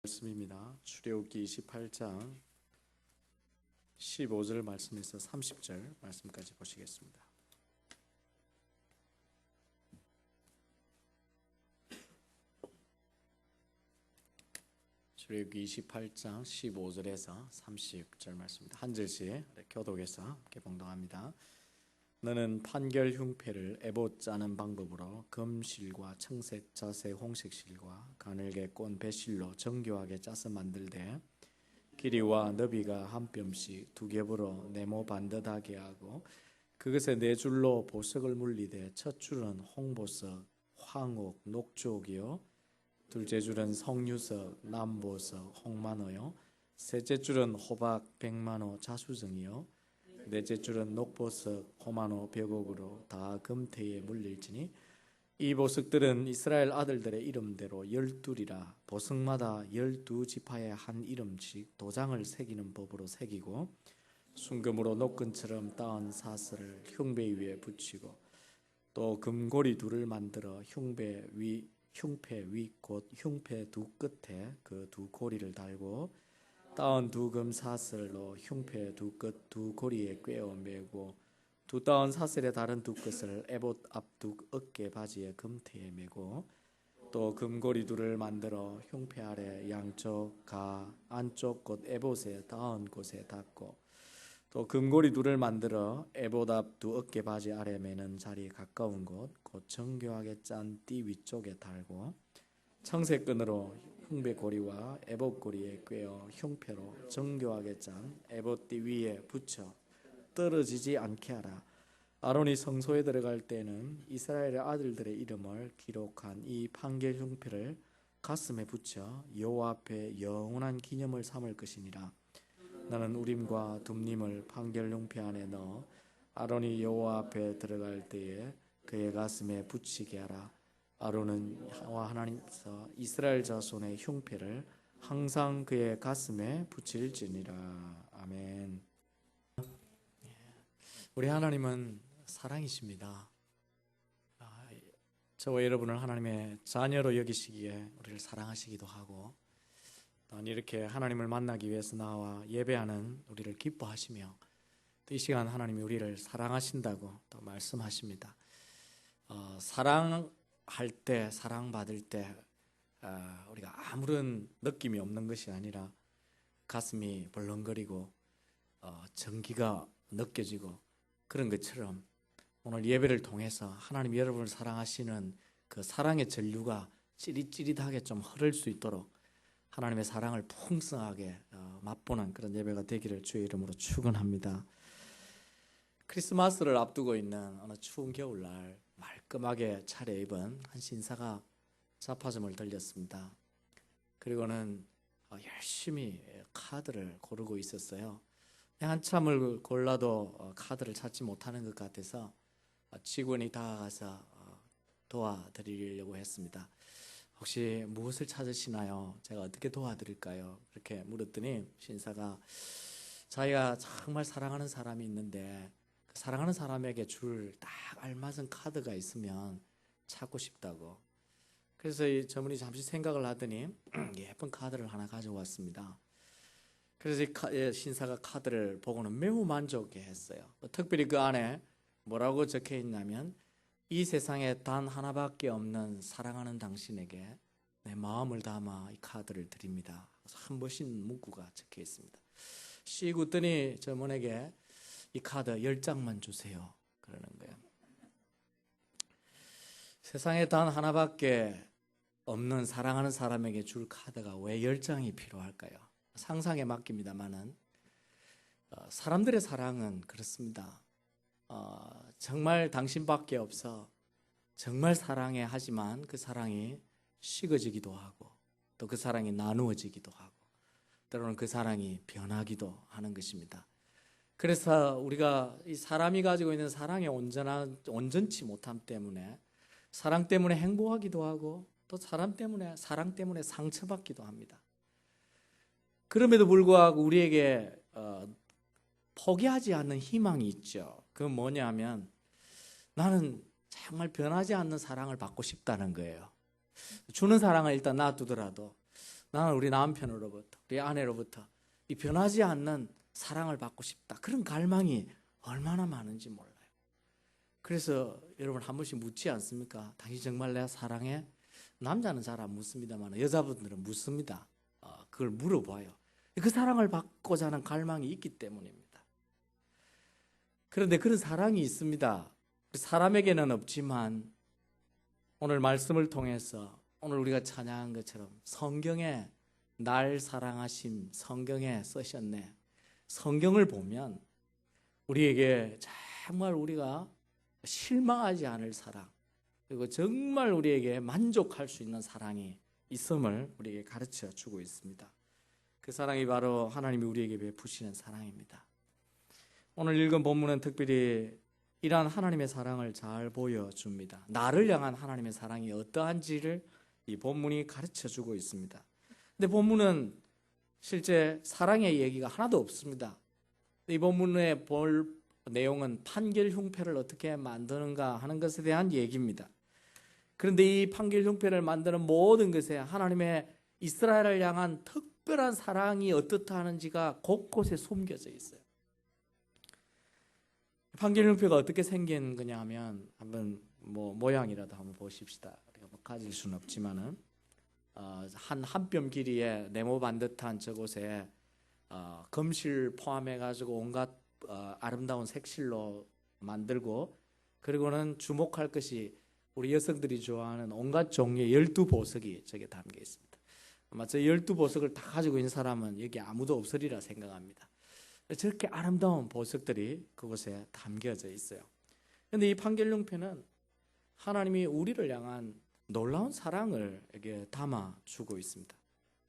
말씀입니다. 출애굽기 28장 15절 말씀에서 30절 말씀까지 보시겠습니다. 출애굽기 28장 15절에서 30절 말씀입니다. 한 절씩 교독해서 함께 봉독합니다. 너는 판결 흉패를 에봇 짜는 방법으로 금실과 청색, 자색, 홍색실과 가늘게 꼰 배실로 정교하게 짜서 만들되 길이와 너비가 한 뼘씩 두 겹으로 네모 반듯하게 하고 그것에 네 줄로 보석을 물리되 첫 줄은 홍보석, 황옥, 녹주옥이요 둘째 줄은 석류석, 남보석, 홍만호요 셋째 줄은 호박, 백만호, 자수정이요 넷째 줄은 녹보석, 호마노, 벽옥으로 다 금태에 물릴지니 이 보석들은 이스라엘 아들들의 이름대로 12이라 보석마다 12지파의 한 이름씩 도장을 새기는 법으로 새기고 순금으로 녹근처럼 따은 사슬을 흉배 위에 붙이고 또 금고리 둘을 만들어 흉패 위 곧 흉패 두 끝에 그 두 고리를 달고 따은 두 금 사슬로 흉패 두 끝 두 고리에 꿰어 매고 두 따은 사슬의 다른 두 끝을 에봇 앞두 어깨 바지의 금태에 매고 또 금고리 둘을 만들어 흉패 아래 양쪽 가 안쪽 곧 에봇에 따은 곳에 닿고 또 금고리 둘을 만들어 에봇 앞 두 어깨 바지 아래 매는 자리에 가까운 곳 곧 정교하게 짠 띠 위쪽에 달고 청색 끈으로 흉배 고리와 에봇 고리에 꿰어 흉패로 정교하게 짠 에봇 띠 위에 붙여 떨어지지 않게 하라. 아론이 성소에 들어갈 때는 이스라엘의 아들들의 이름을 기록한 이 판결 흉패를 가슴에 붙여 여호와 앞에 영원한 기념을 삼을 것이니라. 나는 우림과 둠림을 판결 흉패 안에 넣어 아론이 여호와 앞에 들어갈 때에 그의 가슴에 붙이게 하라. 아론은 여호와 하나님께서 이스라엘 자손의 흉패를 항상 그의 가슴에 붙일지니라. 아멘. 우리 하나님은 사랑이십니다. 저와 여러분을 하나님의 자녀로 여기시기에 우리를 사랑하시기도 하고 또한 이렇게 하나님을 만나기 위해서 나와 예배하는 우리를 기뻐하시며 또 이 시간 하나님이 우리를 사랑하신다고 또 말씀하십니다. 사랑할 때, 사랑받을 때 우리가 아무런 느낌이 없는 것이 아니라 가슴이 벌렁거리고 정기가 느껴지고 그런 것처럼 오늘 예배를 통해서 하나님 여러분을 사랑하시는 그 사랑의 전류가 찌릿찌릿하게 좀 흐를 수 있도록 하나님의 사랑을 풍성하게 맛보는 그런 예배가 되기를 주의 이름으로 축원합니다. 크리스마스를 앞두고 있는 어느 추운 겨울날 말끔하게 차려입은 한 신사가 잡화점을 들렸습니다. 그리고는 열심히 카드를 고르고 있었어요. 한참을 골라도 카드를 찾지 못하는 것 같아서 직원이 다가가서 도와드리려고 했습니다. 혹시 무엇을 찾으시나요? 제가 어떻게 도와드릴까요? 그렇게 물었더니 신사가 자기가 정말 사랑하는 사람이 있는데 그 사랑하는 사람에게 줄 딱 알맞은 카드가 있으면 찾고 싶다고. 그래서 이 저분이 잠시 생각을 하더니 예쁜 카드를 하나 가져왔습니다. 그래서 신사가 카드를 보고는 매우 만족해했어요. 특별히 그 안에 뭐라고 적혀 있냐면 이 세상에 단 하나밖에 없는 사랑하는 당신에게 내 마음을 담아 이 카드를 드립니다. 한 멋진 문구가 적혀 있습니다. 씩 웃더니 저분에게 이 카드 10장만 주세요. 그러는 거예요. 세상에 단 하나밖에 없는 사랑하는 사람에게 줄 카드가 왜 10장이 필요할까요? 상상에 맡깁니다만은 사람들의 사랑은 그렇습니다. 정말 당신밖에 없어 정말 사랑해 하지만 그 사랑이 식어지기도 하고 또 그 사랑이 나누어지기도 하고 때로는 그 사랑이 변하기도 하는 것입니다. 그래서 우리가 이 사람이 가지고 있는 사랑의 온전치 못함 때문에 사랑 때문에 행복하기도 하고 또 사랑 때문에 상처받기도 합니다. 그럼에도 불구하고 우리에게 포기하지 않는 희망이 있죠. 그건 뭐냐면 나는 정말 변하지 않는 사랑을 받고 싶다는 거예요. 주는 사랑을 일단 놔두더라도 나는 우리 남편으로부터, 우리 아내로부터 이 변하지 않는 사랑을 받고 싶다. 그런 갈망이 얼마나 많은지 몰라요. 그래서 여러분 한 번씩 묻지 않습니까? 당신 정말 내가 사랑해? 남자는 잘 안 묻습니다만 여자분들은 묻습니다. 그걸 물어봐요. 그 사랑을 받고자 하는 갈망이 있기 때문입니다. 그런데 그런 사랑이 있습니다. 사람에게는 없지만 오늘 말씀을 통해서 오늘 우리가 찬양한 것처럼 성경에 날 사랑하심 성경에 쓰셨네. 성경을 보면 우리에게 정말 우리가 실망하지 않을 사랑, 그리고 정말 우리에게 만족할 수 있는 사랑이 있음을 우리에게 가르쳐 주고 있습니다. 그 사랑이 바로 하나님이 우리에게 베푸시는 사랑입니다. 오늘 읽은 본문은 특별히 이러한 하나님의 사랑을 잘 보여줍니다. 나를 향한 하나님의 사랑이 어떠한지를 이 본문이 가르쳐 주고 있습니다. 근데 본문은 실제 사랑의 얘기가 하나도 없습니다. 이 본문에 볼 내용은 판결 흉패를 어떻게 만드는가 하는 것에 대한 얘기입니다. 그런데 이 판결 흉패를 만드는 모든 것에 하나님의 이스라엘을 향한 특별한 사랑이 어떻다 하는지가 곳곳에 숨겨져 있어요. 판결 흉패가 어떻게 생긴 거냐 하면 한번 모양이라도 한번 보십시다. 우리가 가질 수는 없지만은 한 뼘 길이의 네모 반듯한 저곳에 금실 포함해 가지고 온갖 아름다운 색실로 만들고, 그리고는 주목할 것이 우리 여성들이 좋아하는 온갖 종류의 12보석이 저게 담겨 있습니다. 아마 저 12보석을 다 가지고 있는 사람은 여기 아무도 없으리라 생각합니다. 저렇게 아름다운 보석들이 그곳에 담겨져 있어요. 그런데 이 판결용패는 하나님이 우리를 향한 놀라운 사랑을 여기에 담아주고 있습니다.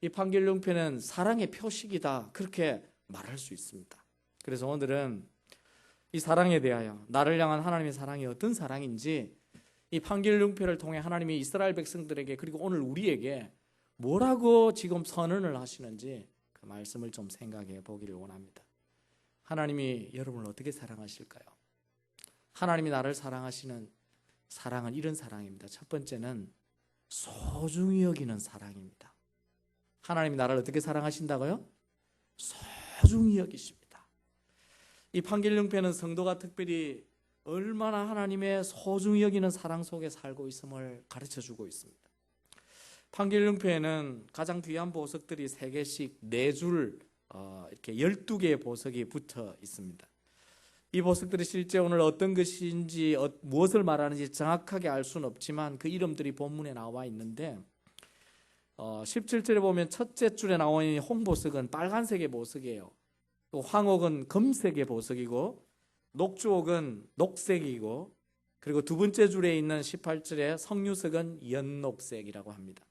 이 판결용패는 사랑의 표식이다, 그렇게 말할 수 있습니다. 그래서 오늘은 이 사랑에 대하여, 나를 향한 하나님의 사랑이 어떤 사랑인지 이 판결용패를 통해 하나님이 이스라엘 백성들에게, 그리고 오늘 우리에게 뭐라고 지금 선언을 하시는지 그 말씀을 좀 생각해 보기를 원합니다. 하나님이 여러분을 어떻게 사랑하실까요? 하나님이 나를 사랑하시는 사랑은 이런 사랑입니다. 첫 번째는 소중히 여기는 사랑입니다. 하나님이 나를 어떻게 사랑하신다고요? 소중히 여기십니다. 이 판결용패는 성도가 특별히 얼마나 하나님의 소중히 여기는 사랑 속에 살고 있음을 가르쳐주고 있습니다. 판결용패에는 가장 귀한 보석들이 3개씩 4줄 이렇게 12개의 보석이 붙어 있습니다. 이 보석들이 실제 오늘 어떤 것인지 무엇을 말하는지 정확하게 알 수는 없지만 그 이름들이 본문에 나와 있는데 17절에 보면 첫째 줄에 나오는 홍보석은 빨간색의 보석이에요. 또 황옥은 금색의 보석이고 녹주옥은 녹색이고, 그리고 두 번째 줄에 있는 18절에 석류석은 연녹색이라고 합니다.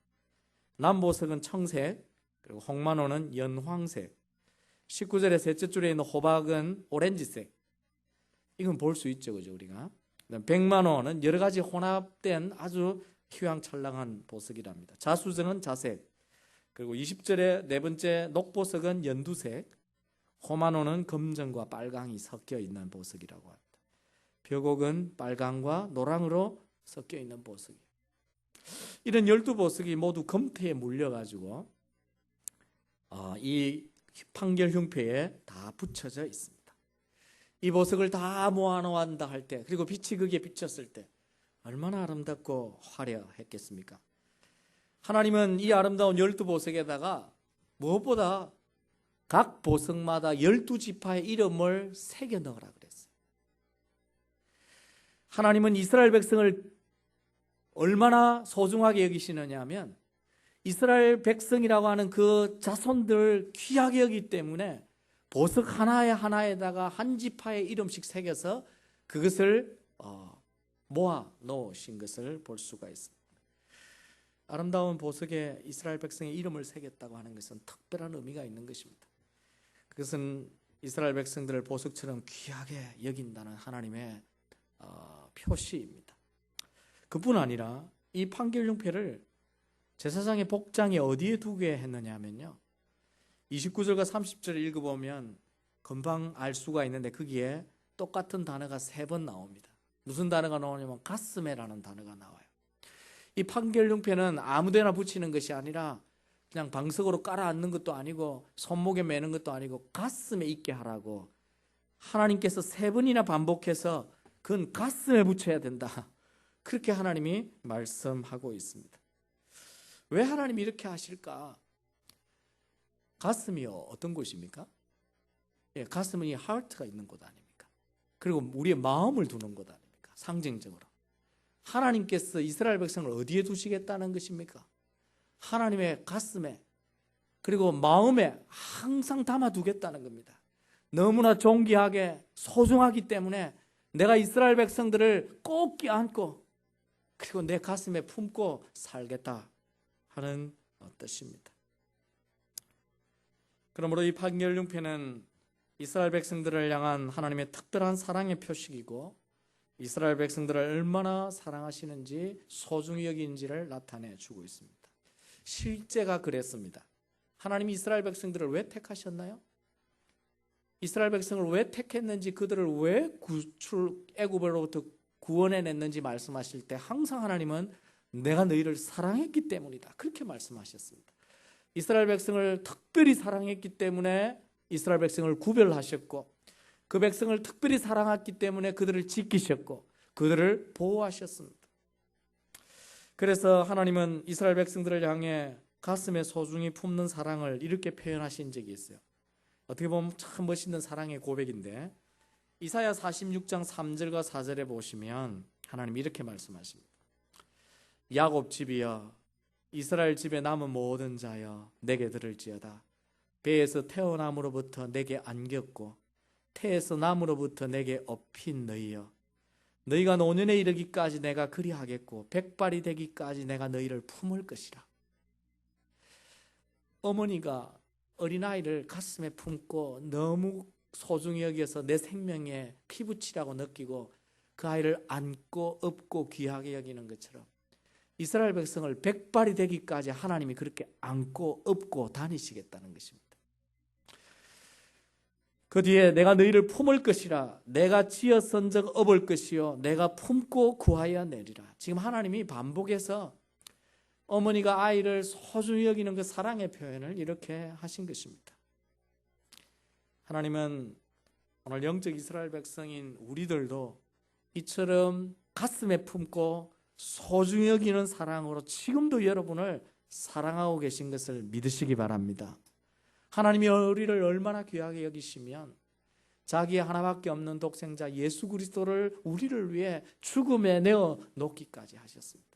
남보석은 청색, 그리고 홍만호는 연황색, 19절에 셋째 줄에 있는 호박은 오렌지색. 이건 볼 수 있죠, 그죠, 우리가. 백만호는 여러 가지 혼합된 아주 휘황찬란한 보석이랍니다. 자수정은 자색, 그리고 20절에 네 번째 녹보석은 연두색, 호만호는 검정과 빨강이 섞여 있는 보석이라고 합니다. 벽옥은 빨강과 노랑으로 섞여 있는 보석이에요. 이런 12보석이 모두 검태에 물려가지고 이 판결흉패에 다 붙여져 있습니다. 이 보석을 다 모아놓았다 할 때, 그리고 빛이 거기에 비쳤을 때 얼마나 아름답고 화려했겠습니까? 하나님은 이 아름다운 12보석에다가 무엇보다 각 보석마다 12지파의 이름을 새겨 넣으라 그랬어요. 하나님은 이스라엘 백성을 얼마나 소중하게 여기시느냐 하면 이스라엘 백성이라고 하는 그 자손들을 귀하게 여기기 때문에 보석 하나에다가 한 지파의 이름씩 새겨서 그것을 모아 놓으신 것을 볼 수가 있습니다. 아름다운 보석에 이스라엘 백성의 이름을 새겼다고 하는 것은 특별한 의미가 있는 것입니다. 그것은 이스라엘 백성들을 보석처럼 귀하게 여긴다는 하나님의 표시입니다. 그뿐 아니라 이 판결용패를 제사장의 복장에 어디에 두게 했느냐 하면요, 29절과 30절을 읽어보면 금방 알 수가 있는데 거기에 똑같은 단어가 3번 나옵니다. 무슨 단어가 나오냐면 가스메라는 단어가 나와요. 이 판결용패는 아무데나 붙이는 것이 아니라 그냥 방석으로 깔아앉는 것도 아니고 손목에 매는 것도 아니고 가슴에 있게 하라고 하나님께서 3번이나 반복해서 그건 가슴에 붙여야 된다. 그렇게 하나님이 말씀하고 있습니다. 왜 하나님이 이렇게 하실까? 가슴이요, 어떤 곳입니까? 예, 가슴은 이 하트가 있는 곳 아닙니까? 그리고 우리의 마음을 두는 곳 아닙니까? 상징적으로 하나님께서 이스라엘 백성을 어디에 두시겠다는 것입니까? 하나님의 가슴에 그리고 마음에 항상 담아두겠다는 겁니다. 너무나 존귀하게 소중하기 때문에 내가 이스라엘 백성들을 꼭 껴안고 그리고 내 가슴에 품고 살겠다 하는 뜻입니다. 그러므로 이 판결융패는 이스라엘 백성들을 향한 하나님의 특별한 사랑의 표식이고 이스라엘 백성들을 얼마나 사랑하시는지 소중히 여기는지를 나타내 주고 있습니다. 실제가 그랬습니다. 하나님이 이스라엘 백성들을 왜 택하셨나요? 이스라엘 백성을 왜 택했는지, 그들을 왜 애굽으로부터 구원해냈는지 말씀하실 때 항상 하나님은 내가 너희를 사랑했기 때문이다, 그렇게 말씀하셨습니다. 이스라엘 백성을 특별히 사랑했기 때문에 이스라엘 백성을 구별하셨고, 그 백성을 특별히 사랑했기 때문에 그들을 지키셨고 그들을 보호하셨습니다. 그래서 하나님은 이스라엘 백성들을 향해 가슴에 소중히 품는 사랑을 이렇게 표현하신 적이 있어요. 어떻게 보면 참 멋있는 사랑의 고백인데, 이사야 46장 3절과 4절에 보시면 하나님이 이렇게 말씀하십니다. 야곱 집이여, 이스라엘 집에 남은 모든 자여, 내게 들을지어다. 배에서 태어남으로부터 내게 안겼고 태에서 남으로부터 내게 업힌 너희여, 너희가 노년에 이르기까지 내가 그리하겠고 백발이 되기까지 내가 너희를 품을 것이라. 어머니가 어린아이를 가슴에 품고 너무 소중히 여겨서 내 생명에 피붙이라고 느끼고 그 아이를 안고 업고 귀하게 여기는 것처럼 이스라엘 백성을 백발이 되기까지 하나님이 그렇게 안고 업고 다니시겠다는 것입니다. 그 뒤에 내가 너희를 품을 것이라, 내가 지어 선적 업을 것이요 내가 품고 구하여 내리라. 지금 하나님이 반복해서 어머니가 아이를 소중히 여기는 그 사랑의 표현을 이렇게 하신 것입니다. 하나님은 오늘 영적 이스라엘 백성인 우리들도 이처럼 가슴에 품고 소중히 여기는 사랑으로 지금도 여러분을 사랑하고 계신 것을 믿으시기 바랍니다. 하나님이 우리를 얼마나 귀하게 여기시면 자기의 하나밖에 없는 독생자 예수 그리스도를 우리를 위해 죽음에 내어 놓기까지 하셨습니다.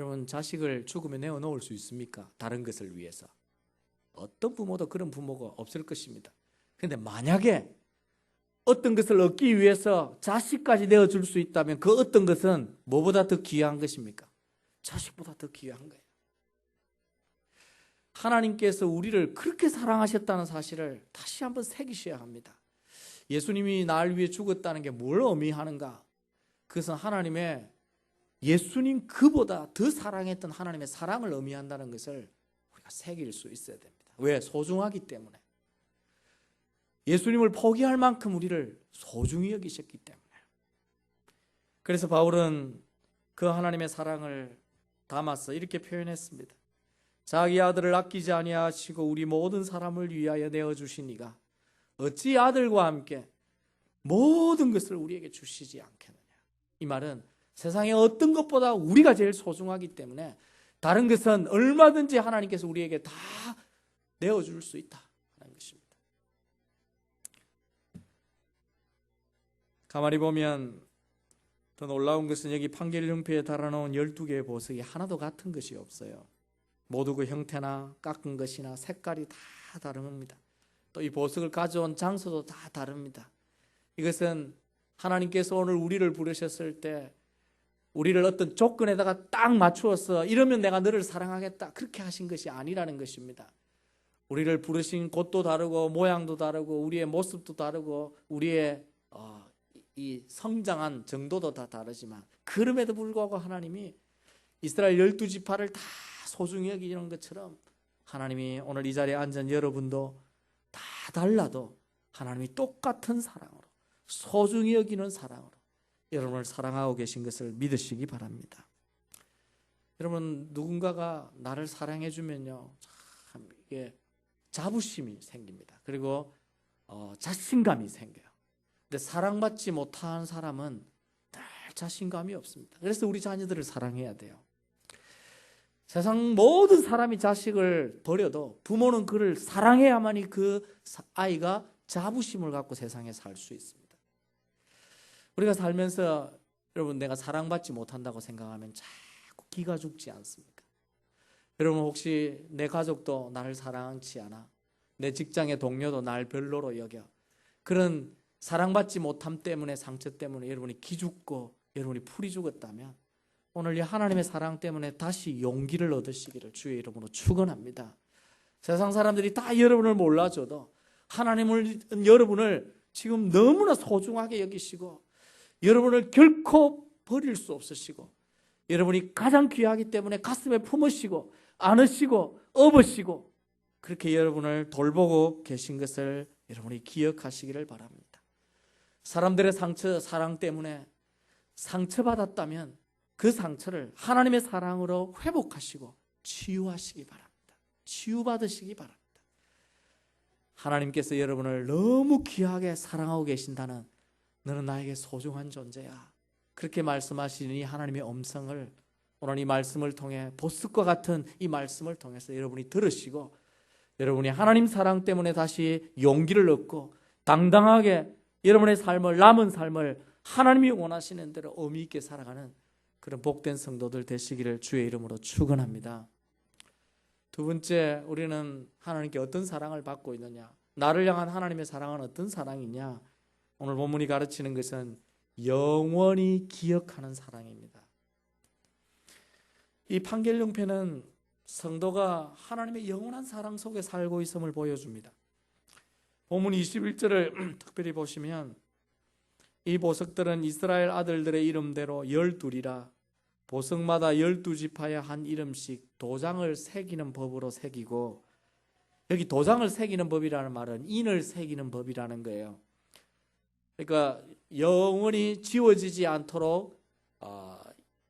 여러분, 자식을 죽음에 내어 놓을 수 있습니까? 다른 것을 위해서. 어떤 부모도 그런 부모가 없을 것입니다. 그런데 만약에 어떤 것을 얻기 위해서 자식까지 내어줄 수 있다면 그 어떤 것은 뭐보다 더 귀한 것입니까? 자식보다 더 귀한 거예요. 하나님께서 우리를 그렇게 사랑하셨다는 사실을 다시 한번 새기셔야 합니다. 예수님이 날 위해 죽었다는 게 뭘 의미하는가? 그것은 하나님의 예수님 그보다 더 사랑했던 하나님의 사랑을 의미한다는 것을 우리가 새길 수 있어야 됩니다. 왜? 소중하기 때문에. 예수님을 포기할 만큼 우리를 소중히 여기셨기 때문에. 그래서 바울은 그 하나님의 사랑을 담아서 이렇게 표현했습니다. 자기 아들을 아끼지 아니하시고 우리 모든 사람을 위하여 내어주시니가 어찌 아들과 함께 모든 것을 우리에게 주시지 않겠느냐. 이 말은 세상의 어떤 것보다 우리가 제일 소중하기 때문에 다른 것은 얼마든지 하나님께서 우리에게 다 내어줄 수 있다 하는 것입니다. 가만히 보면 더 놀라운 것은 여기 판결융패에 달아놓은 12개의 보석이 하나도 같은 것이 없어요. 모두 그 형태나 깎은 것이나 색깔이 다 다릅니다. 또 이 보석을 가져온 장소도 다 다릅니다. 이것은 하나님께서 오늘 우리를 부르셨을 때 우리를 어떤 조건에다가 딱 맞추어서 이러면 내가 너를 사랑하겠다 그렇게 하신 것이 아니라는 것입니다. 우리를 부르신 곳도 다르고 모양도 다르고 우리의 모습도 다르고 우리의 이 성장한 정도도 다 다르지만 그럼에도 불구하고 하나님이 이스라엘 12지파를 다 소중히 여기는 것처럼 하나님이 오늘 이 자리에 앉은 여러분도 다 달라도 하나님이 똑같은 사랑으로 소중히 여기는 사랑으로 여러분을 사랑하고 계신 것을 믿으시기 바랍니다. 여러분, 누군가가 나를 사랑해 주면요, 참 이게 자부심이 생깁니다. 그리고 자신감이 생겨요. 근데 사랑받지 못한 사람은 늘 자신감이 없습니다. 그래서 우리 자녀들을 사랑해야 돼요. 세상 모든 사람이 자식을 버려도 부모는 그를 사랑해야만이 그 아이가 자부심을 갖고 세상에 살 수 있습니다. 우리가 살면서 여러분, 내가 사랑받지 못한다고 생각하면 자꾸 기가 죽지 않습니까? 여러분, 혹시 내 가족도 나를 사랑하지 않아? 내 직장의 동료도 날 별로로 여겨? 그런 사랑받지 못함 때문에, 상처 때문에 여러분이 기죽고 여러분이 풀이 죽었다면 오늘 이 하나님의 사랑 때문에 다시 용기를 얻으시기를 주의 이름으로 축원합니다. 세상 사람들이 다 여러분을 몰라줘도 하나님은 여러분을 지금 너무나 소중하게 여기시고 여러분을 결코 버릴 수 없으시고 여러분이 가장 귀하기 때문에 가슴에 품으시고 안으시고 업으시고 그렇게 여러분을 돌보고 계신 것을 여러분이 기억하시기를 바랍니다. 사람들의 상처, 사랑 때문에 상처받았다면 그 상처를 하나님의 사랑으로 회복하시고 치유하시기 바랍니다. 치유받으시기 바랍니다. 하나님께서 여러분을 너무 귀하게 사랑하고 계신다는, 너는 나에게 소중한 존재야, 그렇게 말씀하시니 하나님의 음성을 오늘 이 말씀을 통해, 보습과 같은 이 말씀을 통해서 여러분이 들으시고 여러분이 하나님 사랑 때문에 다시 용기를 얻고 당당하게 여러분의 삶을, 남은 삶을 하나님이 원하시는 대로 의미 있게 살아가는 그런 복된 성도들 되시기를 주의 이름으로 축원합니다. 두 번째, 우리는 하나님께 어떤 사랑을 받고 있느냐, 나를 향한 하나님의 사랑은 어떤 사랑이냐. 오늘 본문이 가르치는 것은 영원히 기억하는 사랑입니다. 이 판결용패는 성도가 하나님의 영원한 사랑 속에 살고 있음을 보여줍니다. 본문 21절을 특별히 보시면 이 보석들은 이스라엘 아들들의 이름대로 12이라 보석마다 12지파에 한 이름씩 도장을 새기는 법으로 새기고, 여기 도장을 새기는 법이라는 말은 인을 새기는 법이라는 거예요. 그러니까 영원히 지워지지 않도록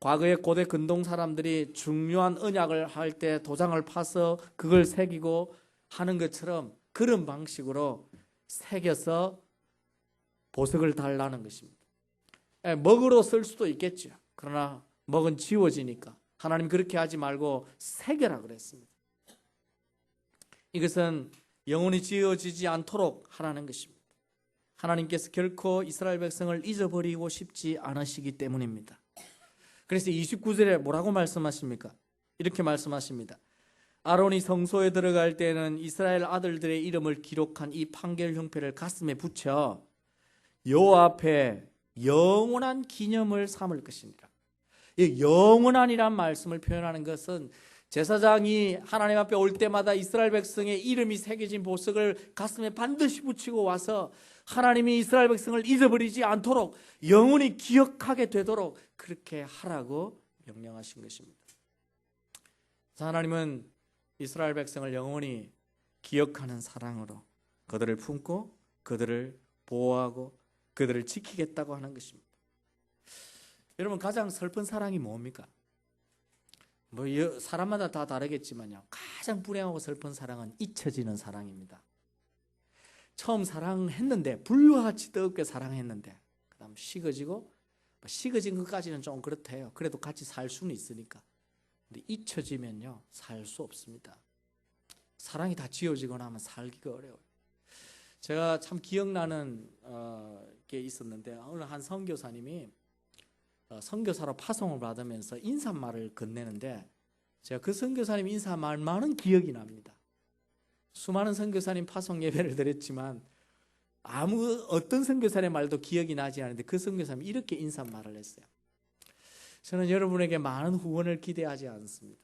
과거의 고대 근동 사람들이 중요한 언약을 할 때 도장을 파서 그걸 새기고 하는 것처럼 그런 방식으로 새겨서 보석을 달라는 것입니다. 먹으로 쓸 수도 있겠죠. 그러나 먹은 지워지니까 하나님 그렇게 하지 말고 새겨라 그랬습니다. 이것은 영원히 지워지지 않도록 하라는 것입니다. 하나님께서 결코 이스라엘 백성을 잊어버리고 싶지 않으시기 때문입니다. 그래서 29절에 뭐라고 말씀하십니까? 이렇게 말씀하십니다. 아론이 성소에 들어갈 때는 이스라엘 아들들의 이름을 기록한 이 판결 형패를 가슴에 붙여 요 앞에 영원한 기념을 삼을 것이니라. 이 영원한이란 말씀을 표현하는 것은 제사장이 하나님 앞에 올 때마다 이스라엘 백성의 이름이 새겨진 보석을 가슴에 반드시 붙이고 와서 하나님이 이스라엘 백성을 잊어버리지 않도록 영원히 기억하게 되도록 그렇게 하라고 명령하신 것입니다. 하나님은 이스라엘 백성을 영원히 기억하는 사랑으로 그들을 품고 그들을 보호하고 그들을 지키겠다고 하는 것입니다. 여러분, 가장 슬픈 사랑이 뭡니까? 사람마다 다 다르겠지만요, 가장 불행하고 슬픈 사랑은 잊혀지는 사랑입니다. 처음 사랑했는데, 불과 같이 뜨겁게 사랑했는데 그 다음 식어지고, 식어진 것까지는 좀 그렇대요. 그래도 같이 살 수는 있으니까. 근데 잊혀지면요, 살 수 없습니다. 사랑이 다 지워지거나 하면 살기가 어려워요. 제가 참 기억나는 게 있었는데, 어느 한 선교사님이 선교사로 파송을 받으면서 인사말을 건네는데, 제가 그 선교사님 인사말만은 기억이 납니다. 수많은 선교사님 파송 예배를 드렸지만 어떤 선교사의 말도 기억이 나지 않는데 그 선교사님이 이렇게 인사말을 했어요. 저는 여러분에게 많은 후원을 기대하지 않습니다.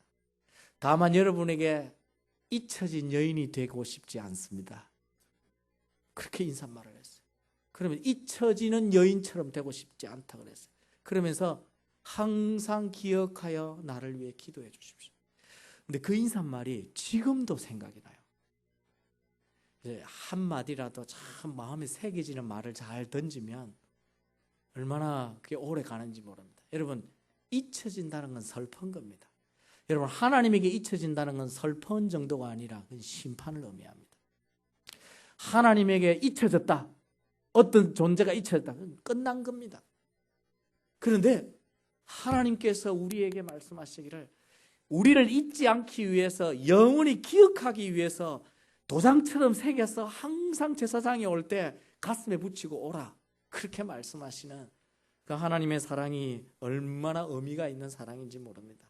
다만 여러분에게 잊혀진 여인이 되고 싶지 않습니다. 그렇게 인사말을 했어요. 그러면 잊혀지는 여인처럼 되고 싶지 않다 그랬어요. 그러면서 항상 기억하여 나를 위해 기도해 주십시오. 근데 그 인사말이 지금도 생각이 나요. 한마디라도 참 마음에 새겨지는 말을 잘 던지면 얼마나 그게 오래 가는지 모릅니다. 여러분, 잊혀진다는 건 슬픈 겁니다. 여러분, 하나님에게 잊혀진다는 건 슬픈 정도가 아니라 그건 심판을 의미합니다. 하나님에게 잊혀졌다, 어떤 존재가 잊혀졌다, 그건 끝난 겁니다. 그런데 하나님께서 우리에게 말씀하시기를 우리를 잊지 않기 위해서, 영원히 기억하기 위해서 도장처럼 새겨서 항상 제사장이 올 때 가슴에 붙이고 오라, 그렇게 말씀하시는 그 하나님의 사랑이 얼마나 의미가 있는 사랑인지 모릅니다.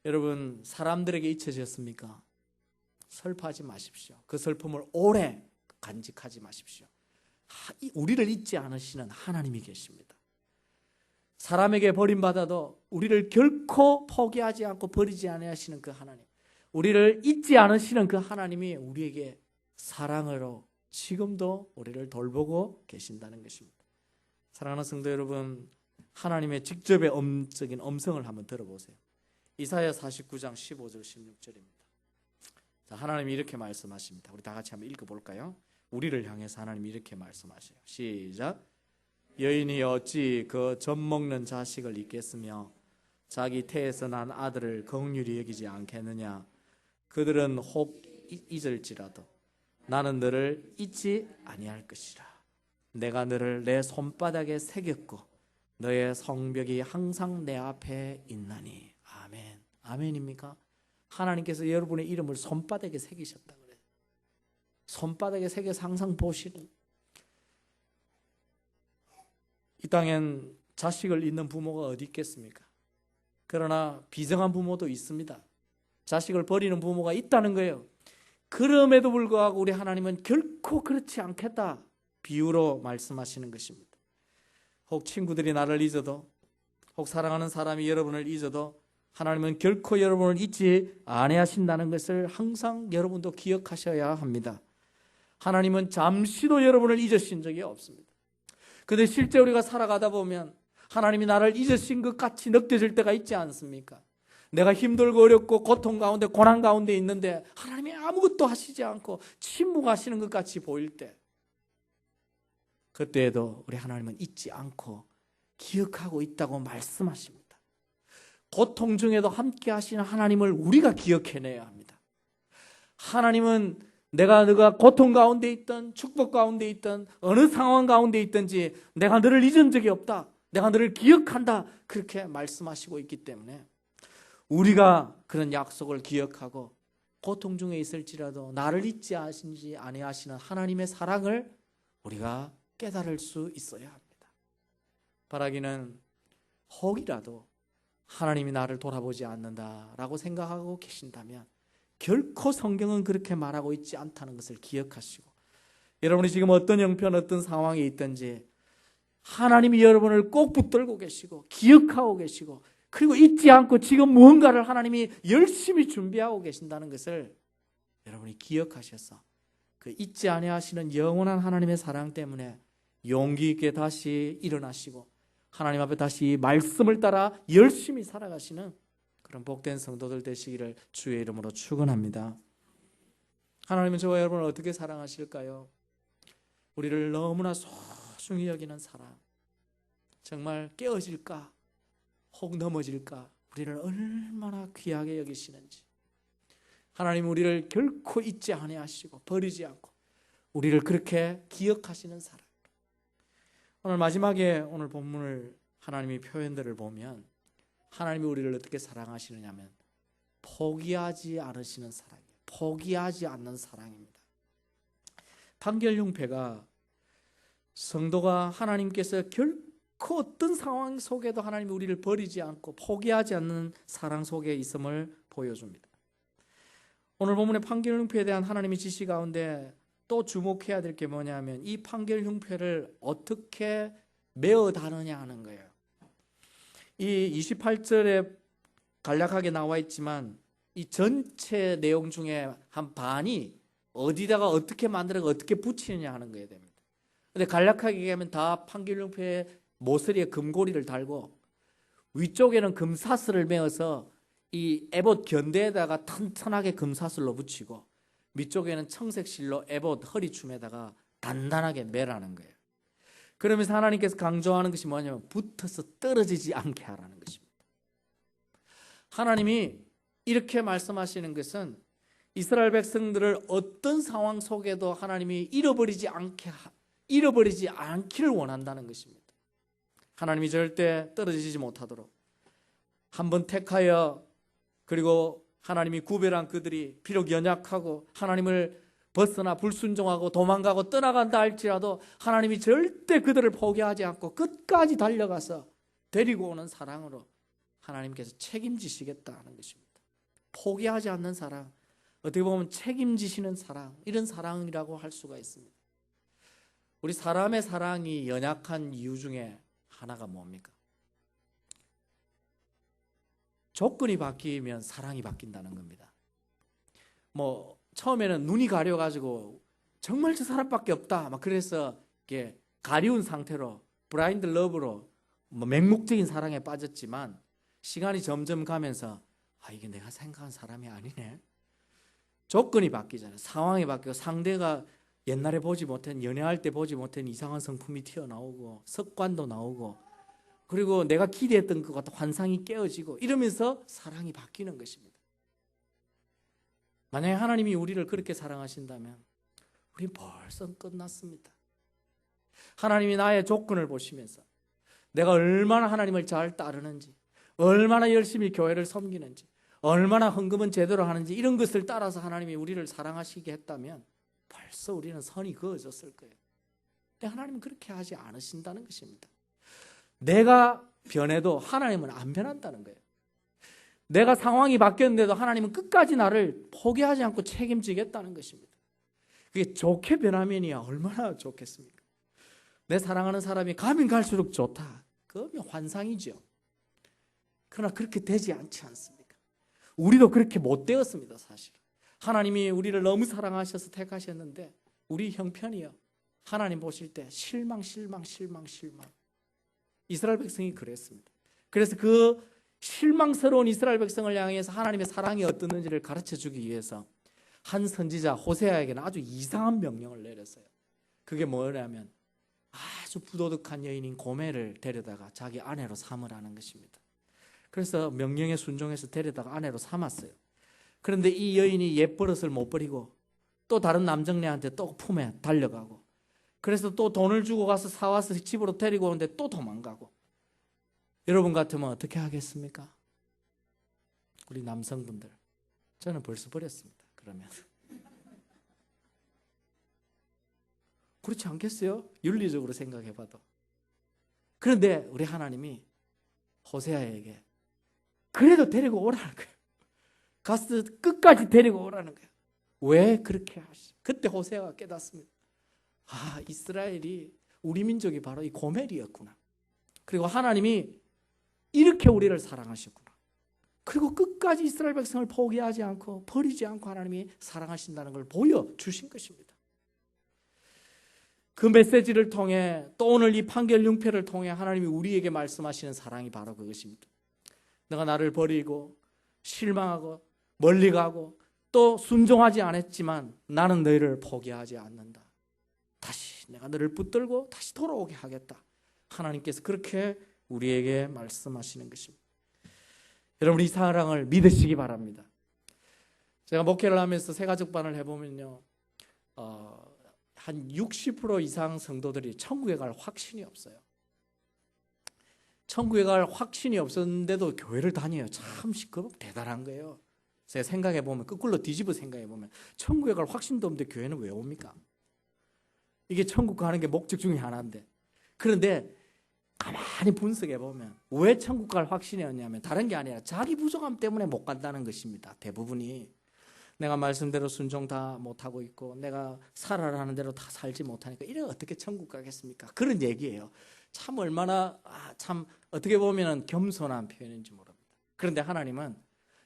여러분, 사람들에게 잊혀졌습니까? 슬퍼하지 마십시오. 그 슬픔을 오래 간직하지 마십시오. 우리를 잊지 않으시는 하나님이 계십니다. 사람에게 버림받아도 우리를 결코 포기하지 않고 버리지 아니하시는 그 하나님, 우리를 잊지 않으시는 그 하나님이 우리에게 사랑으로 지금도 우리를 돌보고 계신다는 것입니다. 사랑하는 성도 여러분, 하나님의 직접의 음적인 음성을 한번 들어보세요. 이사야 49장 15절 16절입니다. 자, 하나님이 이렇게 말씀하십니다. 우리 다 같이 한번 읽어볼까요? 우리를 향해서 하나님이 이렇게 말씀하셔요. 시작. 여인이 어찌 그 젖 먹는 자식을 잊겠으며 자기 태에서 난 아들을 긍휼히 여기지 않겠느냐. 그들은 혹 잊을지라도 나는 너를 잊지 아니할 것이라. 내가 너를 내 손바닥에 새겼고 너의 성벽이 항상 내 앞에 있나니. 아멘. 아멘입니까? 하나님께서 여러분의 이름을 손바닥에 새기셨다 그래요. 손바닥에 새겨서 항상 보시는. 이 땅엔 자식을 잃는 부모가 어디 있겠습니까? 그러나 비정한 부모도 있습니다. 자식을 버리는 부모가 있다는 거예요. 그럼에도 불구하고 우리 하나님은 결코 그렇지 않겠다 비유로 말씀하시는 것입니다. 혹 친구들이 나를 잊어도, 혹 사랑하는 사람이 여러분을 잊어도 하나님은 결코 여러분을 잊지 아니하신다는 것을 항상 여러분도 기억하셔야 합니다. 하나님은 잠시도 여러분을 잊으신 적이 없습니다. 그런데 실제 우리가 살아가다 보면 하나님이 나를 잊으신 것 같이 느껴질 때가 있지 않습니까? 내가 힘들고 어렵고 고통 가운데 고난 가운데 있는데 하나님이 아무것도 하시지 않고 침묵하시는 것 같이 보일 때, 그때에도 우리 하나님은 잊지 않고 기억하고 있다고 말씀하십니다. 고통 중에도 함께 하시는 하나님을 우리가 기억해내야 합니다. 하나님은 너가 고통 가운데 있든 축복 가운데 있든 어느 상황 가운데 있든지 내가 너를 잊은 적이 없다, 내가 너를 기억한다, 그렇게 말씀하시고 있기 때문에 우리가 그런 약속을 기억하고 고통 중에 있을지라도 나를 잊지 아니하시는 하나님의 사랑을 우리가 깨달을 수 있어야 합니다. 바라기는 혹이라도 하나님이 나를 돌아보지 않는다라고 생각하고 계신다면 결코 성경은 그렇게 말하고 있지 않다는 것을 기억하시고, 여러분이 지금 어떤 형편, 어떤 상황에 있든지 하나님이 여러분을 꼭 붙들고 계시고 기억하고 계시고, 그리고 잊지 않고 지금 무언가를 하나님이 열심히 준비하고 계신다는 것을 여러분이 기억하셔서 그 잊지 아니하시는 영원한 하나님의 사랑 때문에 용기 있게 다시 일어나시고 하나님 앞에 다시 말씀을 따라 열심히 살아가시는 그런 복된 성도들 되시기를 주의 이름으로 축원합니다. 하나님은 저와 여러분을 어떻게 사랑하실까요? 우리를 너무나 소중히 여기는 사랑, 정말 깨어질까 혹 넘어질까 우리를 얼마나 귀하게 여기시는지, 하나님 우리를 결코 잊지 아니하시고 버리지 않고 우리를 그렇게 기억하시는 사랑. 오늘 마지막에 오늘 본문을 하나님의 표현들을 보면 하나님이 우리를 어떻게 사랑하시느냐면 포기하지 않으시는 사랑이에요. 포기하지 않는 사랑입니다. 판결융패가 성도가 하나님께서 결코 어떤 상황 속에도 하나님이 우리를 버리지 않고 포기하지 않는 사랑 속에 있음을 보여줍니다. 오늘 본문의 판결융패에 대한 하나님의 지시 가운데 또 주목해야 될 게 뭐냐면 이 판결융패를 어떻게 메어다느냐 하는 거예요. 이 28절에 간략하게 나와 있지만 이 전체 내용 중에 한 반이 어디다가 어떻게 만들어 어떻게 붙이느냐 하는 거에 됩니다. 근데 간략하게 얘기하면 다 판결융패에 모서리에 금고리를 달고 위쪽에는 금사슬을 메어서 이 에봇 견대에다가 튼튼하게 금사슬로 붙이고 밑쪽에는 청색 실로 에봇 허리춤에다가 단단하게 매라는 거예요. 그러면서 하나님께서 강조하는 것이 뭐냐면 붙어서 떨어지지 않게 하라는 것입니다. 하나님이 이렇게 말씀하시는 것은 이스라엘 백성들을 어떤 상황 속에도 하나님이 잃어버리지 않기를 원한다는 것입니다. 하나님이 절대 떨어지지 못하도록 한번 택하여, 그리고 하나님이 구별한 그들이 비록 연약하고 하나님을 벗어나 불순종하고 도망가고 떠나간다 할지라도 하나님이 절대 그들을 포기하지 않고 끝까지 달려가서 데리고 오는 사랑으로 하나님께서 책임지시겠다는 것입니다. 포기하지 않는 사랑, 어떻게 보면 책임지시는 사랑, 이런 사랑이라고 할 수가 있습니다. 우리 사람의 사랑이 연약한 이유 중에 하나가 뭡니까? 조건이 바뀌면 사랑이 바뀐다는 겁니다. 처음에는 눈이 가려가지고 정말 저 사람밖에 없다 그래서 이렇게 가리운 상태로 블라인드 러브로 맹목적인 사랑에 빠졌지만, 시간이 점점 가면서 이게 내가 생각한 사람이 아니네. 조건이 바뀌잖아요. 상황이 바뀌고 상대가 옛날에 보지 못한, 연애할 때 보지 못한 이상한 성품이 튀어나오고 습관도 나오고, 그리고 내가 기대했던 것 같은 환상이 깨어지고, 이러면서 사랑이 바뀌는 것입니다. 만약에 하나님이 우리를 그렇게 사랑하신다면 우리 벌써 끝났습니다. 하나님이 나의 조건을 보시면서 내가 얼마나 하나님을 잘 따르는지, 얼마나 열심히 교회를 섬기는지, 얼마나 헌금은 제대로 하는지, 이런 것을 따라서 하나님이 우리를 사랑하시게 했다면 벌써 우리는 선이 그어졌을 거예요. 근데 하나님은 그렇게 하지 않으신다는 것입니다. 내가 변해도 하나님은 안 변한다는 거예요. 내가 상황이 바뀌었는데도 하나님은 끝까지 나를 포기하지 않고 책임지겠다는 것입니다. 그게 좋게 변하면이야 얼마나 좋겠습니까? 내 사랑하는 사람이 가면 갈수록 좋다, 그러면 환상이죠. 그러나 그렇게 되지 않지 않습니까? 우리도 그렇게 못 되었습니다. 사실 하나님이 우리를 너무 사랑하셔서 택하셨는데 우리 형편이요, 하나님 보실 때 실망. 이스라엘 백성이 그랬습니다. 그래서 그 실망스러운 이스라엘 백성을 향해서 하나님의 사랑이 어떻는지를 가르쳐주기 위해서 한 선지자 호세아에게는 아주 이상한 명령을 내렸어요. 그게 뭐냐면 아주 부도덕한 여인인 고멜을 데려다가 자기 아내로 삼으라는 것입니다. 그래서 명령에 순종해서 데려다가 아내로 삼았어요. 그런데 이 여인이 옛버릇을 못 버리고 또 다른 남정네한테 또 품에 달려가고, 그래서 또 돈을 주고 가서 사와서 집으로 데리고 오는데 또 도망가고. 여러분 같으면 어떻게 하겠습니까? 우리 남성분들, 저는 벌써 버렸습니다. 그러면 그렇지 않겠어요? 윤리적으로 생각해 봐도. 그런데 우리 하나님이 호세아에게 그래도 데리고 오라는 거예요. 가서 끝까지 데리고 오라는 거예요. 왜 그렇게 하시? 그때 호세아가 깨닫습니다. 이스라엘이, 우리 민족이 바로 이 고멜이었구나. 그리고 하나님이 이렇게 우리를 사랑하셨구나. 그리고 끝까지 이스라엘 백성을 포기하지 않고 버리지 않고 하나님이 사랑하신다는 걸 보여주신 것입니다. 그 메시지를 통해, 또 오늘 이 판결 융패를 통해 하나님이 우리에게 말씀하시는 사랑이 바로 그것입니다. 내가 나를 버리고 실망하고 멀리 가고 또 순종하지 않았지만 나는 너희를 포기하지 않는다. 다시 내가 너를 붙들고 다시 돌아오게 하겠다. 하나님께서 그렇게 우리에게 말씀하시는 것입니다. 여러분, 이 사랑을 믿으시기 바랍니다. 제가 목회를 하면서 새가족반을 해보면요, 한 60% 이상 성도들이 천국에 갈 확신이 없어요. 천국에 갈 확신이 없었는데도 교회를 다녀요. 참 대단한 거예요. 제가 생각해보면, 거꾸로 뒤집어 생각해보면 천국에 갈 확신도 없는데 교회는 왜 옵니까? 이게 천국 가는 게 목적 중에 하나인데. 그런데 가만히 분석해보면 왜 천국 갈 확신이 없냐면 다른 게 아니라 자기 부족함 때문에 못 간다는 것입니다. 대부분이 내가 말씀대로 순종 다 못하고 있고 내가 살아라는 대로 다 살지 못하니까 이래 어떻게 천국 가겠습니까? 그런 얘기예요. 참 얼마나 참 어떻게 보면 겸손한 표현인지 모릅니다. 그런데 하나님은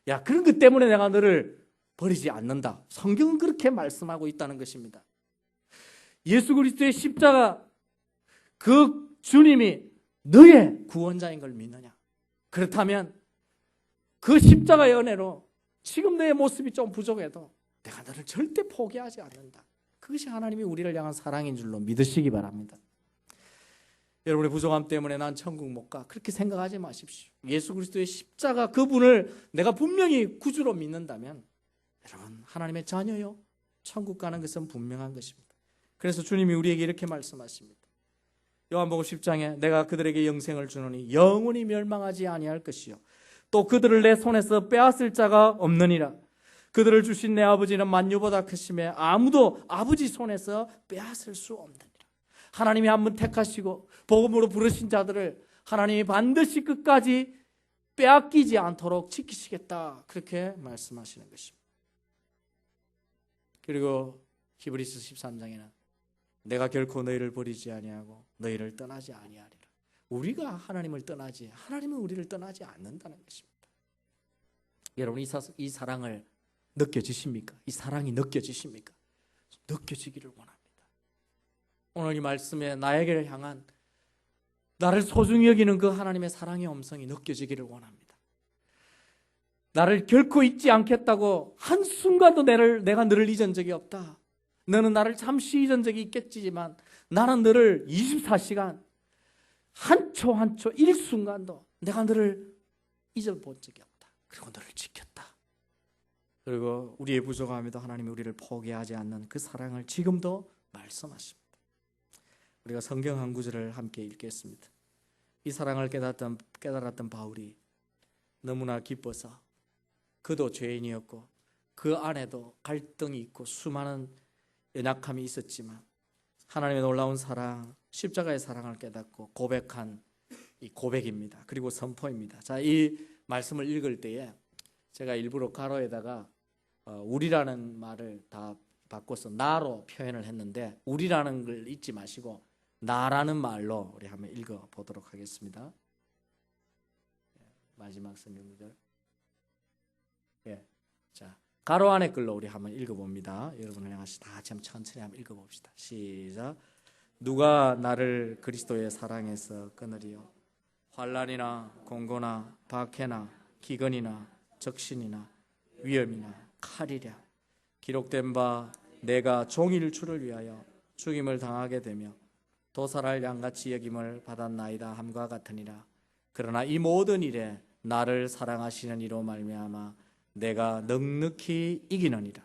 야, 그런 것 때문에 내가 너를 버리지 않는다. 성경은 그렇게 말씀하고 있다는 것입니다. 예수 그리스도의 십자가, 그 주님이 너의 구원자인 걸 믿느냐? 그렇다면 그 십자가의 은혜로 지금 너의 모습이 좀 부족해도 내가 너를 절대 포기하지 않는다. 그것이 하나님이 우리를 향한 사랑인 줄로 믿으시기 바랍니다. 여러분의 부족함 때문에 난 천국 못 가, 그렇게 생각하지 마십시오. 예수 그리스도의 십자가, 그분을 내가 분명히 구주로 믿는다면 여러분, 하나님의 자녀요, 천국 가는 것은 분명한 것입니다. 그래서 주님이 우리에게 이렇게 말씀하십니다. 요한복음 10장에 내가 그들에게 영생을 주노니 영원히 멸망하지 아니할 것이요 또 그들을 내 손에서 빼앗을 자가 없느니라. 그들을 주신 내 아버지는 만유보다 크심에 아무도 아버지 손에서 빼앗을 수 없느니라. 하나님이 한 번 택하시고 복음으로 부르신 자들을 하나님이 반드시 끝까지 빼앗기지 않도록 지키시겠다, 그렇게 말씀하시는 것입니다. 그리고 히브리서 13장에는 내가 결코 너희를 버리지 아니하고 너희를 떠나지 아니하리라. 우리가 하나님을 떠나지, 하나님은 우리를 떠나지 않는다는 것입니다. 여러분, 이 사랑을 느껴지십니까? 이 사랑이 느껴지십니까? 느껴지기를 원합니다. 오늘 이 말씀에 나에게 향한, 나를 소중히 여기는 그 하나님의 사랑의 음성이 느껴지기를 원합니다. 나를 결코 잊지 않겠다고 한순간도 내가 너를 잊은 적이 없다. 너는 나를 잠시 잊은 적이 있겠지만 나는 너를 24시간 한 초 한 초 일순간도 내가 너를 잊어본 적이 없다. 그리고 너를 지켰다. 그리고 우리의 부족함에도 하나님이 우리를 포기하지 않는 그 사랑을 지금도 말씀하십니다. 우리가 성경 한 구절을 함께 읽겠습니다. 이 사랑을 깨달았던 바울이 너무나 기뻐서, 그도 죄인이었고 그 안에도 갈등이 있고 수많은 연약함이 있었지만 하나님의 놀라운 사랑, 십자가의 사랑을 깨닫고 고백한 이 고백입니다. 그리고 선포입니다. 자, 이 말씀을 읽을 때에 제가 일부러 가로에다가 우리라는 말을 다 바꿔서 나로 표현을 했는데, 우리라는 걸 잊지 마시고 나라는 말로 우리 한번 읽어보도록 하겠습니다. 마지막 성경 구절. 자, 가로 안에 글로 우리 한번 읽어봅니다. 여러분을 향해서 다 같이 한번 천천히 한번 읽어봅시다. 시작. 누가 나를 그리스도의 사랑에서 끊으리요? 환난이나 공고나 박해나 기근이나 적신이나 위험이나 칼이랴. 기록된 바 내가 종일 주를 위하여 죽임을 당하게 되며 도살할 양같이 여김을 받았나이다 함과 같으니라. 그러나 이 모든 일에 나를 사랑하시는 이로 말미암아 내가 넉넉히 이기느니라.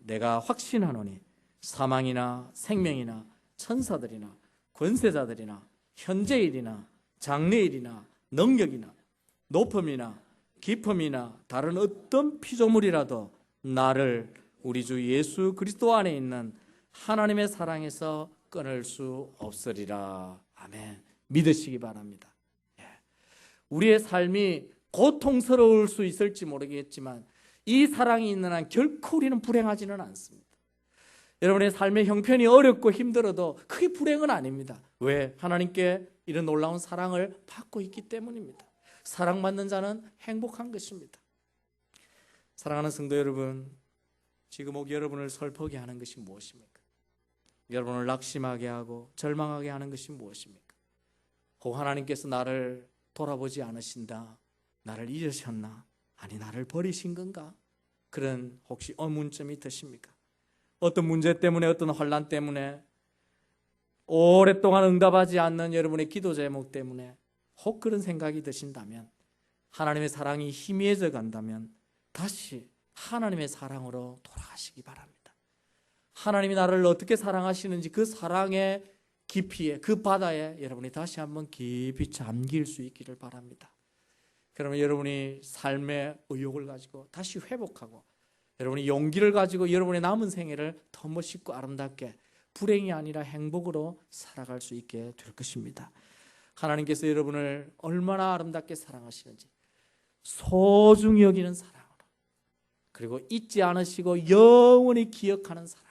내가 확신하노니 사망이나 생명이나 천사들이나 권세자들이나 현재일이나 장래일이나 능력이나 높음이나 깊음이나 다른 어떤 피조물이라도 나를 우리 주 예수 그리스도 안에 있는 하나님의 사랑에서 끊을 수 없으리라. 아멘. 믿으시기 바랍니다. 우리의 삶이 고통스러울 수 있을지 모르겠지만 이 사랑이 있는 한 결코 우리는 불행하지는 않습니다. 여러분의 삶의 형편이 어렵고 힘들어도 그게 불행은 아닙니다. 왜? 하나님께 이런 놀라운 사랑을 받고 있기 때문입니다. 사랑받는 자는 행복한 것입니다. 사랑하는 성도 여러분, 지금 옥 여러분을 슬프게 하는 것이 무엇입니까? 여러분을 낙심하게 하고 절망하게 하는 것이 무엇입니까? 혹 하나님께서 나를 돌아보지 않으신다, 나를 잊으셨나, 아니 나를 버리신 건가? 그런 혹시 의문점이 드십니까? 어떤 문제 때문에, 어떤 환난 때문에, 오랫동안 응답하지 않는 여러분의 기도 제목 때문에 혹 그런 생각이 드신다면, 하나님의 사랑이 희미해져 간다면 다시 하나님의 사랑으로 돌아가시기 바랍니다. 하나님이 나를 어떻게 사랑하시는지 그 사랑의 깊이에, 그 바다에 여러분이 다시 한번 깊이 잠길 수 있기를 바랍니다. 그러면 여러분이 삶의 의욕을 가지고 다시 회복하고, 여러분이 용기를 가지고 여러분의 남은 생애를 더 멋있고 아름답게, 불행이 아니라 행복으로 살아갈 수 있게 될 것입니다. 하나님께서 여러분을 얼마나 아름답게 사랑하시는지 소중히 여기는 사랑으로, 그리고 잊지 않으시고 영원히 기억하는 사랑으로,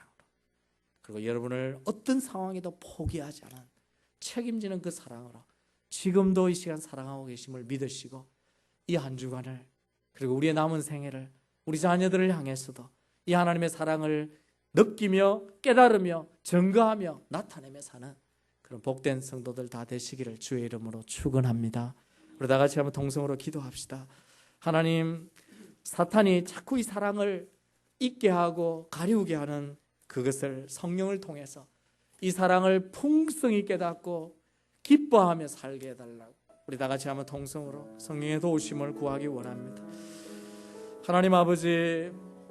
그리고 여러분을 어떤 상황에도 포기하지 않은 책임지는 그 사랑으로 지금도 이 시간 사랑하고 계심을 믿으시고, 이 한 주간을, 그리고 우리의 남은 생애를, 우리 자녀들을 향해서도 이 하나님의 사랑을 느끼며 깨달으며 증거하며 나타내며 사는 그런 복된 성도들 다 되시기를 주의 이름으로 축원합니다. 우리 다 같이 한번 동성으로 기도합시다. 하나님, 사탄이 자꾸 이 사랑을 잊게 하고 가리우게 하는 그것을 성령을 통해서 이 사랑을 풍성히 깨닫고 기뻐하며 살게 해달라고 우리 다 같이 한번 통성으로 성령의 도우심을 구하기 원합니다. 하나님 아버지,